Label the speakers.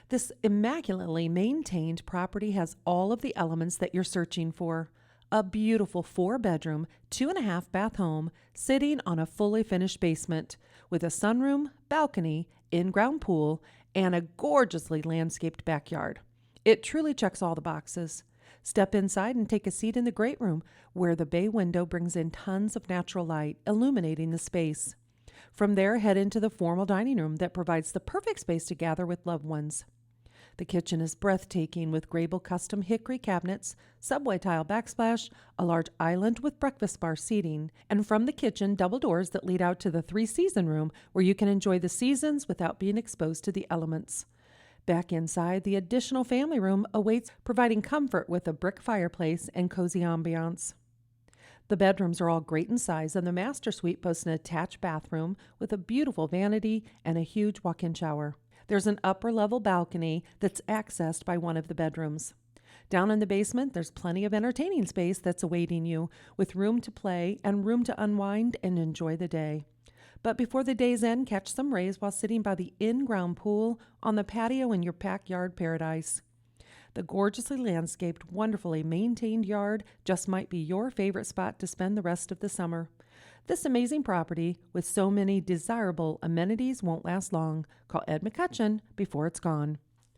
Speaker 1: This immaculately maintained property has all of the elements that you're searching for. A beautiful 4-bedroom, 2.5 bath home sitting on a fully finished basement with a sunroom, balcony, in-ground pool, and a gorgeously landscaped backyard. It truly checks all the boxes. Step inside and take a seat in the great room where the bay window brings in tons of natural light, illuminating the space. From there, head into the formal dining room that provides the perfect space to gather with loved ones. The kitchen is breathtaking with Grabill custom hickory cabinets, subway tile backsplash, a large island with breakfast bar seating, and from the kitchen, double doors that lead out to the 3-season room where you can enjoy the seasons without being exposed to the elements. Back inside, the additional family room awaits, providing comfort with a brick fireplace and cozy ambiance. The bedrooms are all great in size, and the master suite boasts an attached bathroom with a beautiful vanity and a huge walk-in shower. There's an upper-level balcony that's accessed by one of the bedrooms. Down in the basement, there's plenty of entertaining space that's awaiting you, with room to play and room to unwind and enjoy the day. But before the day's end, catch some rays while sitting by the in-ground pool on the patio in your backyard paradise. The gorgeously landscaped, wonderfully maintained yard just might be your favorite spot to spend the rest of the summer. This amazing property with so many desirable amenities won't last long. Call Ed McCutcheon before it's gone.